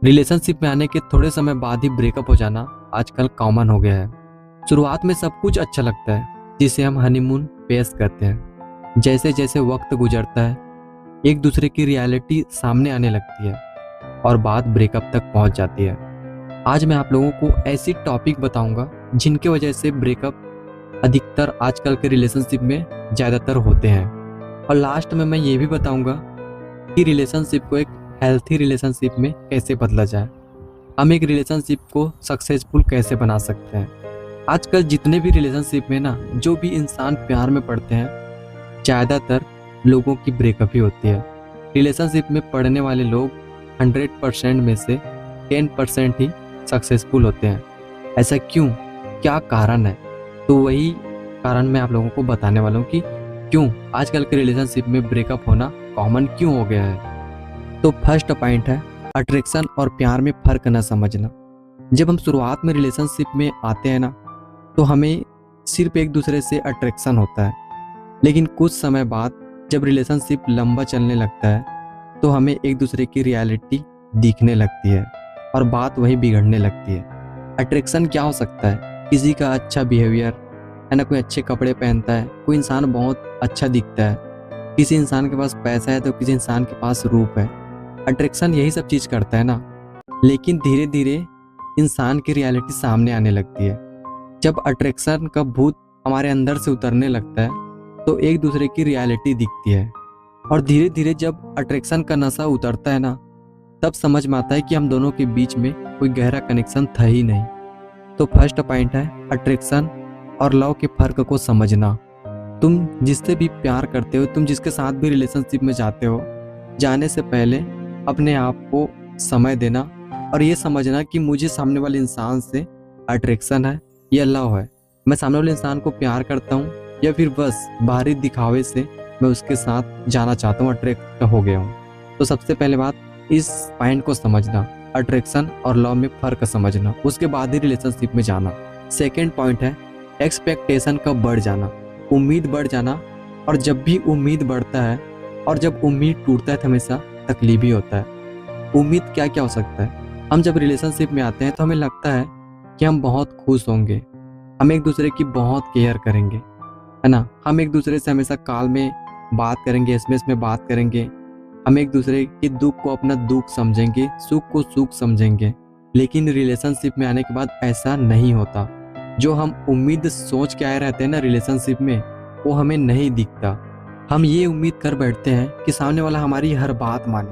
Relationship में आने के थोड़े समय बाद ही ब्रेकअप हो जाना आजकल कॉमन हो गया है। शुरुआत में सब कुछ अच्छा लगता है, जिसे हम हनीमून फेज कहते हैं। जैसे जैसे वक्त गुजरता है, एक दूसरे की रियलिटी सामने आने लगती है और बात ब्रेकअप तक पहुंच जाती है। आज मैं आप लोगों को ऐसी टॉपिक बताऊंगा जिनके वजह से ब्रेकअप अधिकतर आजकल के रिलेशनशिप में ज़्यादातर होते हैं। और लास्ट में मैं ये भी बताऊंगा कि रिलेशनशिप को एक हेल्थी रिलेशनशिप में कैसे बदला जाए, हम एक रिलेशनशिप को सक्सेसफुल कैसे बना सकते हैं। आजकल जितने भी रिलेशनशिप में ना, जो भी इंसान प्यार में पड़ते हैं, ज़्यादातर लोगों की ब्रेकअप ही होती है। रिलेशनशिप में पड़ने वाले लोग 100% में से 10% ही सक्सेसफुल होते हैं। ऐसा क्यों, क्या कारण है? तो वही कारण मैं आप लोगों को बताने वाला हूँ कि क्यों आजकल के रिलेशनशिप में ब्रेकअप होना कॉमन क्यों हो गया है। तो फर्स्ट पॉइंट है अट्रैक्शन और प्यार में फ़र्क न समझना। जब हम शुरुआत में रिलेशनशिप में आते हैं ना, तो हमें सिर्फ एक दूसरे से अट्रैक्शन होता है, लेकिन कुछ समय बाद जब रिलेशनशिप लंबा चलने लगता है तो हमें एक दूसरे की रियलिटी दिखने लगती है और बात वही बिगड़ने लगती है। अट्रैक्शन क्या हो सकता है? किसी का अच्छा बिहेवियर है ना, कोई अच्छे कपड़े पहनता है, कोई इंसान बहुत अच्छा दिखता है, किसी इंसान के पास पैसा है तो किसी इंसान के पास रूप है। अट्रैक्शन यही सब चीज़ करता है ना। लेकिन धीरे धीरे इंसान की रियलिटी सामने आने लगती है। जब अट्रैक्शन का भूत हमारे अंदर से उतरने लगता है तो एक दूसरे की रियलिटी दिखती है। और धीरे धीरे जब अट्रैक्शन का नशा उतरता है ना, तब समझ में आता है कि हम दोनों के बीच में कोई गहरा कनेक्शन था ही नहीं। तो फर्स्ट पॉइंट है अट्रैक्शन और लव के फ़र्क को समझना। तुम जिससे भी प्यार करते हो, तुम जिसके साथ भी रिलेशनशिप में जाते हो, जाने से पहले अपने आप को समय देना और ये समझना कि मुझे सामने वाले इंसान से अट्रैक्शन है या लव है। मैं सामने वाले इंसान को प्यार करता हूँ या फिर बस बाहरी दिखावे से मैं उसके साथ जाना चाहता हूँ, अट्रैक्ट हो गया हूँ। तो सबसे पहले बात इस पॉइंट को समझना, अट्रैक्शन और लव में फ़र्क समझना, उसके बाद ही रिलेशनशिप में जाना। सेकेंड पॉइंट है एक्सपेक्टेशन का बढ़ जाना, उम्मीद बढ़ जाना। और जब भी उम्मीद बढ़ता है और जब उम्मीद टूटता है तो हमेशा तकलीफ ही होता है। उम्मीद क्या क्या हो सकता है? हम जब रिलेशनशिप में आते हैं तो हमें लगता है कि हम बहुत खुश होंगे, हम एक दूसरे की बहुत केयर करेंगे, है ना। हम एक दूसरे से हमेशा कॉल में बात करेंगे, एसएमएस में बात करेंगे, हम एक दूसरे के दुख को अपना दुख समझेंगे, सुख को सुख समझेंगे। लेकिन रिलेशनशिप में आने के बाद ऐसा नहीं होता। जो हम उम्मीद सोच के आए रहते हैं ना रिलेशनशिप में, वो हमें नहीं दिखता। हम ये उम्मीद कर बैठते हैं कि सामने वाला हमारी हर बात माने,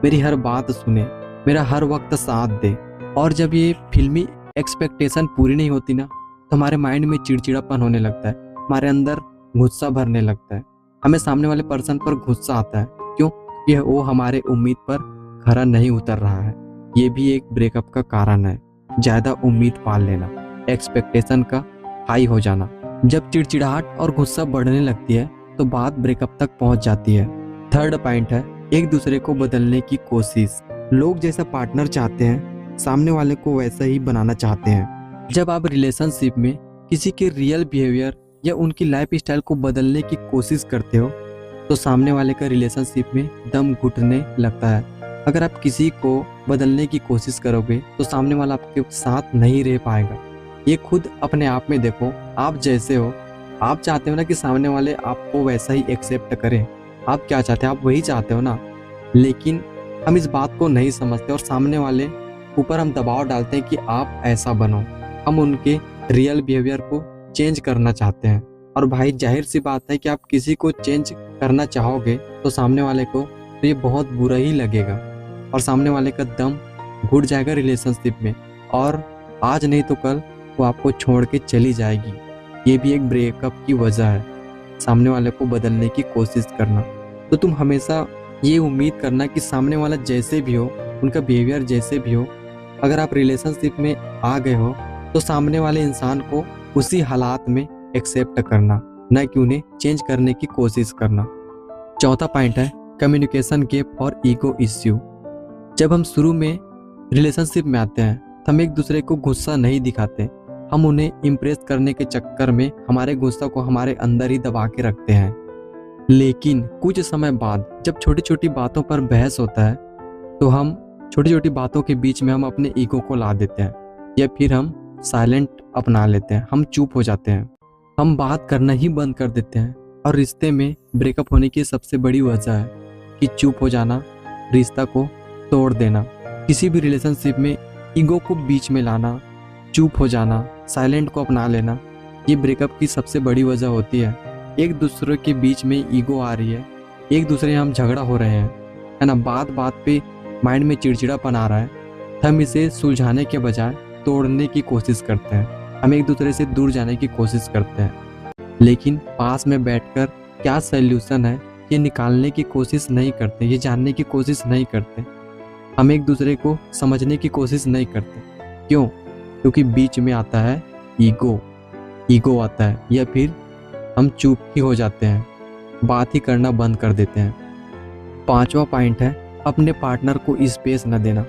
मेरी हर बात सुने, मेरा हर वक्त साथ दे। और जब ये फिल्मी एक्सपेक्टेशन पूरी नहीं होती ना, तो हमारे माइंड में चिड़चिड़ापन होने लगता है, हमारे अंदर गुस्सा भरने लगता है, हमें सामने वाले पर्सन पर गुस्सा आता है। क्यों? कि वो हमारे उम्मीद पर खरा नहीं उतर रहा है। ये भी एक ब्रेकअप का कारण है, ज़्यादा उम्मीद पाल लेना, एक्सपेक्टेशन का हाई हो जाना। जब चिड़चिड़ाहट और गुस्सा बढ़ने लगती है तो बात ब्रेकअप तक पहुंच जाती है। थर्ड पॉइंट है एक दूसरे को बदलने की कोशिश। लोग जैसा पार्टनर चाहते हैं, सामने वाले को वैसा ही बनाना चाहते हैं। जब आप रिलेशनशिप में किसी के रियल बिहेवियर या उनकी लाइफ स्टाइल को बदलने की कोशिश करते हो तो सामने वाले का रिलेशनशिप में दम घुटने लगता है। अगर आप किसी को बदलने की कोशिश करोगे तो सामने वाला आपके साथ नहीं रह पाएगा। ये खुद अपने आप में देखो, आप जैसे हो, आप चाहते हो ना कि सामने वाले आपको वैसा ही एक्सेप्ट करें। आप क्या चाहते हैं? आप वही चाहते हो ना। लेकिन हम इस बात को नहीं समझते और सामने वाले ऊपर हम दबाव डालते हैं कि आप ऐसा बनो। हम उनके रियल बिहेवियर को चेंज करना चाहते हैं। और भाई जाहिर सी बात है कि आप किसी को चेंज करना चाहोगे तो सामने वाले को तो ये बहुत बुरा ही लगेगा और सामने वाले का दम घुट जाएगा रिलेशनशिप में, और आज नहीं तो कल वो आपको छोड़ के चली जाएगी। ये भी एक ब्रेकअप की वजह है, सामने वाले को बदलने की कोशिश करना। तो तुम हमेशा ये उम्मीद करना कि सामने वाला जैसे भी हो, उनका बिहेवियर जैसे भी हो, अगर आप रिलेशनशिप में आ गए हो तो सामने वाले इंसान को उसी हालात में एक्सेप्ट करना, न कि उन्हें चेंज करने की कोशिश करना। चौथा पॉइंट है कम्युनिकेशन गैप और ईगो इश्यू। जब हम शुरू में रिलेशनशिप में आते हैं तो हम एक दूसरे को गुस्सा नहीं दिखाते, हम उन्हें इम्प्रेस करने के चक्कर में हमारे गुस्सा को हमारे अंदर ही दबा के रखते हैं। लेकिन कुछ समय बाद जब छोटी छोटी बातों पर बहस होता है तो हम छोटी छोटी बातों के बीच में हम अपने ईगो को ला देते हैं, या फिर हम साइलेंट अपना लेते हैं, हम चुप हो जाते हैं, हम बात करना ही बंद कर देते हैं। और रिश्ते में ब्रेकअप होने की सबसे बड़ी वजह है कि चुप हो जाना, रिश्ता को तोड़ देना। किसी भी रिलेशनशिप में ईगो को बीच में लाना, चुप हो जाना, साइलेंट को अपना लेना, ये ब्रेकअप की सबसे बड़ी वजह होती है। एक दूसरे के बीच में ईगो आ रही है, एक दूसरे हम झगड़ा हो रहे हैं, है ना, बात बात पे माइंड में चिड़चिड़ापन आ रहा है। हम इसे सुलझाने के बजाय तोड़ने की कोशिश करते हैं, हम एक दूसरे से दूर जाने की कोशिश करते हैं। लेकिन पास में बैठकर क्या सल्यूशन है ये निकालने की कोशिश नहीं करते, ये जानने की कोशिश नहीं करते। हम एक दूसरे को समझने की कोशिश नहीं करते। क्यों? क्योंकि बीच में आता है ईगो, ईगो आता है, या फिर हम चुप ही हो जाते हैं, बात ही करना बंद कर देते हैं। 5वां पॉइंट है अपने पार्टनर को स्पेस न देना।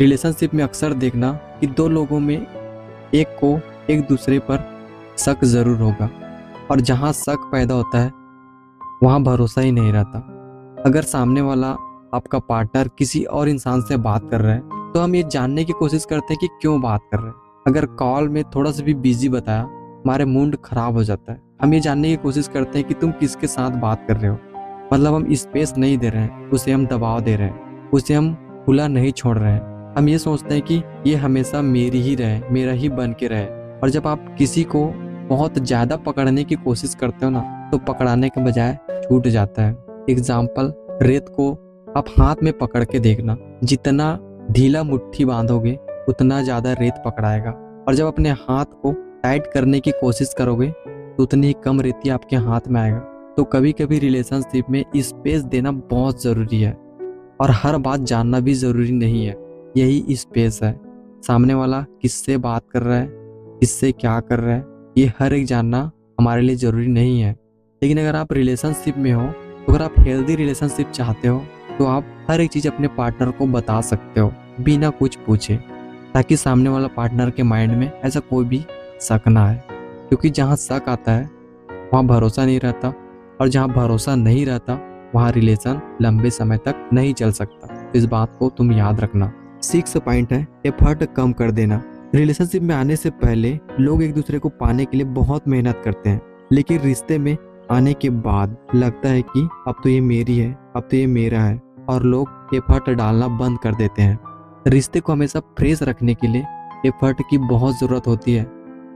रिलेशनशिप में अक्सर देखना कि दो लोगों में एक को एक दूसरे पर शक जरूर होगा, और जहाँ शक पैदा होता है वहाँ भरोसा ही नहीं रहता। अगर सामने वाला आपका पार्टनर किसी और इंसान से बात कर रहा है तो हम ये जानने की कोशिश करते हैं कि क्यों बात कर रहे हैं। अगर कॉल में थोड़ा सा भी बिजी बताया हमारे मूड खराब हो जाता है। हम ये जानने की कोशिश करते हैं कि तुम किसके साथ बात कर रहे हो, मतलब हम स्पेस नहीं दे रहे हैं, उसे हम दबाव दे रहे हैं, उसे हम खुला नहीं छोड़ रहे हैं। हम ये सोचते हैं कि ये हमेशा मेरी ही रहे, मेरा ही बन के रहे। और जब आप किसी को बहुत ज्यादा पकड़ने की कोशिश करते हो ना, तो पकड़ाने के बजाय छूट जाता है। एग्जाम्पल, रेत को आप हाथ में पकड़ के देखना, जितना ढीला मुट्ठी बांधोगे उतना ज्यादा रेत पकड़ाएगा, और जब अपने हाथ को टाइट करने की कोशिश करोगे तो उतनी ही कम रेती आपके हाथ में आएगा। तो कभी कभी रिलेशनशिप में स्पेस देना बहुत जरूरी है, और हर बात जानना भी जरूरी नहीं है। यही स्पेस है। सामने वाला किससे बात कर रहा है, किससे क्या कर रहा है, ये हर एक जानना हमारे लिए जरूरी नहीं है। लेकिन अगर आप रिलेशनशिप में हो, तो अगर आप हेल्दी रिलेशनशिप चाहते हो, तो आप हर एक चीज अपने पार्टनर को बता सकते हो बिना कुछ पूछे, ताकि सामने वाला पार्टनर के माइंड में ऐसा कोई भी शक ना आए। क्योंकि जहाँ शक आता है वहाँ भरोसा नहीं रहता, और जहाँ भरोसा नहीं रहता वहाँ रिलेशन लंबे समय तक नहीं चल सकता। इस बात को तुम याद रखना। 6 पॉइंट है एफर्ट कम कर देना। रिलेशनशिप में आने से पहले लोग एक दूसरे को पाने के लिए बहुत मेहनत करते हैं, लेकिन रिश्ते में आने के बाद लगता है कि अब तो ये मेरी है, अब तो ये मेरा है, और लोग एफर्ट डालना बंद कर देते हैं। रिश्ते को हमेशा फ्रेश रखने के लिए एफर्ट की बहुत जरूरत होती है।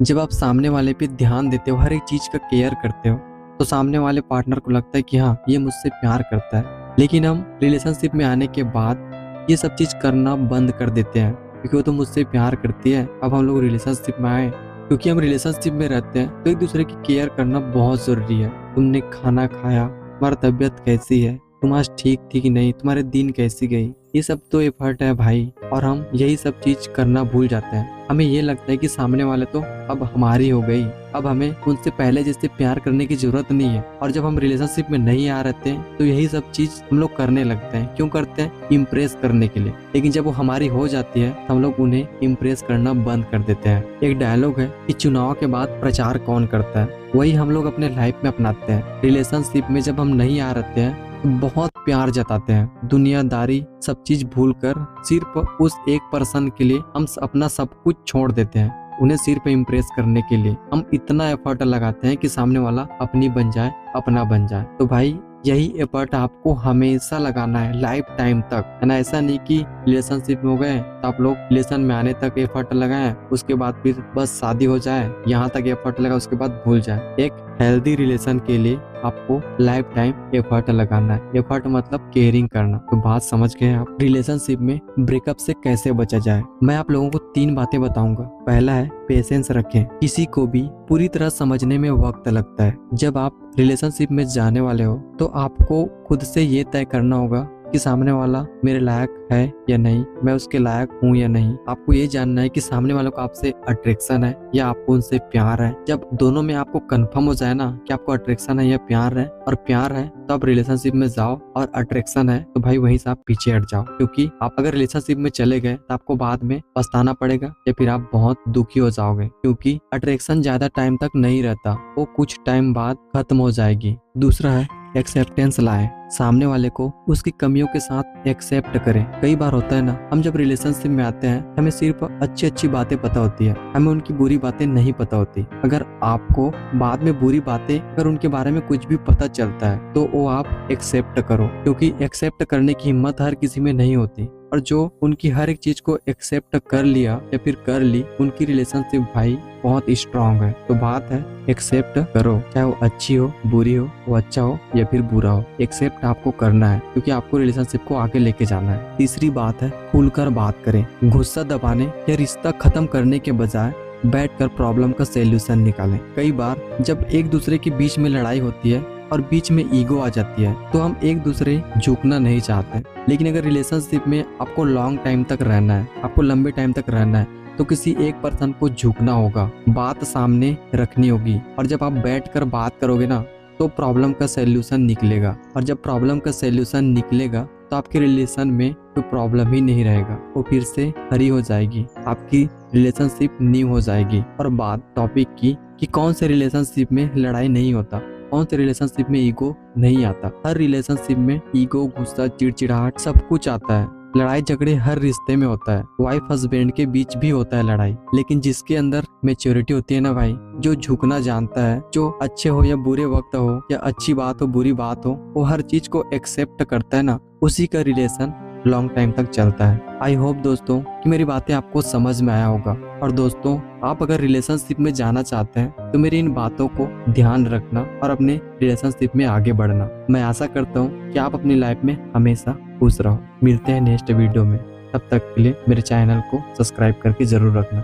जब आप सामने वाले पे ध्यान देते हो, हर एक चीज का केयर करते हो, तो सामने वाले पार्टनर को लगता है कि हाँ ये मुझसे प्यार करता है। लेकिन हम रिलेशनशिप में आने के बाद ये सब चीज करना बंद कर देते हैं, क्योंकि वो तो मुझसे प्यार करती है। अब हम लोग रिलेशनशिप में आए, क्योंकि हम रिलेशनशिप में रहते हैं, तो एक दूसरे की केयर करना बहुत जरूरी है। तुमने खाना खाया, तुम्हारी तबीयत कैसी है, तुम आज ठीक थी कि नहीं, तुम्हारे दिन कैसी गई, ये सब तो एफर्ट है भाई। और हम यही सब चीज करना भूल जाते हैं। हमें ये लगता है कि सामने वाले तो अब हमारी हो गई, अब हमें उनसे पहले जैसे प्यार करने की जरूरत नहीं है। और जब हम रिलेशनशिप में नहीं आ रहते हैं तो यही सब चीज हम लोग करने लगते हैं। क्यों करते हैं? इम्प्रेस करने के लिए। लेकिन जब वो हमारी हो जाती है तो हम लोग उन्हें इम्प्रेस करना बंद कर देते हैं। एक डायलॉग है कि चुनाव के बाद प्रचार कौन करता है, वही हम लोग अपने लाइफ में अपनाते हैं। रिलेशनशिप में जब हम नहीं आ रहते हैं तो बहुत प्यार जताते हैं, दुनियादारी सब चीज भूलकर सिर्फ उस एक पर्सन के लिए हम अपना सब कुछ छोड़ देते हैं। उन्हें सिर्फ इम्प्रेस करने के लिए हम इतना एफर्ट लगाते हैं कि सामने वाला अपनी बन जाए, अपना बन जाए। तो भाई यही एफर्ट आपको हमेशा लगाना है, लाइफ टाइम तक, है ना। ऐसा नहीं कि रिलेशनशिप में हो गए तो आप लोग रिलेशन में आने तक एफर्ट लगाएं, उसके बाद फिर बस शादी हो जाए, यहाँ तक एफर्ट लगा, उसके बाद भूल जाए। एक हेल्दी रिलेशन के लिए आपको लाइफ टाइम एफर्ट लगाना है। एफर्ट मतलब केयरिंग करना। तो बात समझ गए आप। रिलेशनशिप में ब्रेकअप से कैसे बचा जाए, मैं आप लोगों को 3 बातें बताऊंगा। पहला है पेशेंस रखें। किसी को भी पूरी तरह समझने में वक्त लगता है। जब आप रिलेशनशिप में जाने वाले हो तो आपको खुद से ये तय करना होगा कि सामने वाला मेरे लायक है या नहीं, मैं उसके लायक हूँ या नहीं। आपको ये जानना है कि सामने वालों को आपसे अट्रैक्शन है या आपको उनसे प्यार है। जब दोनों में आपको कंफर्म हो जाए ना कि आपको अट्रैक्शन है या प्यार है, और प्यार है तो आप रिलेशनशिप में जाओ, और अट्रैक्शन है तो भाई वहीं से आप पीछे हट जाओ। क्योंकि आप अगर रिलेशनशिप में चले गए तो आपको बाद में पछताना पड़ेगा, या फिर आप बहुत दुखी हो जाओगे। क्योंकि अट्रैक्शन ज्यादा टाइम तक नहीं रहता, वो कुछ टाइम बाद खत्म हो जाएगी। दूसरा है एक्सेप्टेंस लाएं, सामने वाले को उसकी कमियों के साथ एक्सेप्ट करें। कई बार होता है ना, हम जब रिलेशनशिप में आते हैं हमें सिर्फ अच्छी अच्छी बातें पता होती है, हमें उनकी बुरी बातें नहीं पता होती। अगर आपको बाद में बुरी बातें अगर उनके बारे में कुछ भी पता चलता है तो वो आप एक्सेप्ट करो, क्योंकि एक्सेप्ट करने की हिम्मत हर किसी में नहीं होती। और जो उनकी हर एक चीज को एक्सेप्ट कर लिया या फिर कर ली, उनकी रिलेशनशिप भाई बहुत स्ट्रांग है। तो बात है एक्सेप्ट करो, चाहे वो अच्छी हो बुरी हो, वो अच्छा हो या फिर बुरा हो, एक्सेप्ट आपको करना है, क्योंकि आपको रिलेशनशिप को आगे लेके जाना है। तीसरी बात है खुलकर बात करें। गुस्सा दबाने या रिश्ता खत्म करने के बजाय बैठकर प्रॉब्लम का सॉल्यूशन निकालें। कई बार जब एक दूसरे के बीच में लड़ाई होती है और बीच में ईगो आ जाती है तो हम एक दूसरे झुकना नहीं चाहते, लेकिन अगर रिलेशनशिप में आपको लॉन्ग टाइम तक रहना है, आपको लंबे टाइम तक रहना है, तो किसी एक पर्सन को झुकना होगा, बात सामने रखनी होगी। और जब आप बैठकर बात करोगे ना तो प्रॉब्लम का सॉल्यूशन निकलेगा, और जब प्रॉब्लम का सॉल्यूशन निकलेगा तो आपके रिलेशन में कोई प्रॉब्लम ही नहीं रहेगा, वो फिर से हरी हो जाएगी, आपकी रिलेशनशिप न्यू हो जाएगी। और बात टॉपिक की कि कौन से रिलेशनशिप में लड़ाई नहीं होता, कौन से रिलेशनशिप में ईगो नहीं आता। हर रिलेशनशिप में ईगो, गुस्सा, चिड़चिड़ाहट सब कुछ आता है। लड़ाई झगड़े हर रिश्ते में होता है, वाइफ हस्बैंड के बीच भी होता है लड़ाई, लेकिन जिसके अंदर मैच्योरिटी होती है ना भाई, जो झुकना जानता है, जो अच्छे हो या बुरे वक्त हो या अच्छी बात हो बुरी बात हो, वो हर चीज को एक्सेप्ट करता है ना, उसी का रिलेशन लॉन्ग टाइम तक चलता है। आई होप दोस्तों कि मेरी बातें आपको समझ में आया होगा। और दोस्तों, आप अगर रिलेशनशिप में जाना चाहते हैं तो मेरी इन बातों को ध्यान रखना और अपने रिलेशनशिप में आगे बढ़ना। मैं आशा करता हूँ कि आप अपनी लाइफ में हमेशा खुश रहो। मिलते हैं नेक्स्ट वीडियो में, तब तक के लिए मेरे चैनल को सब्सक्राइब करके जरूर रखना।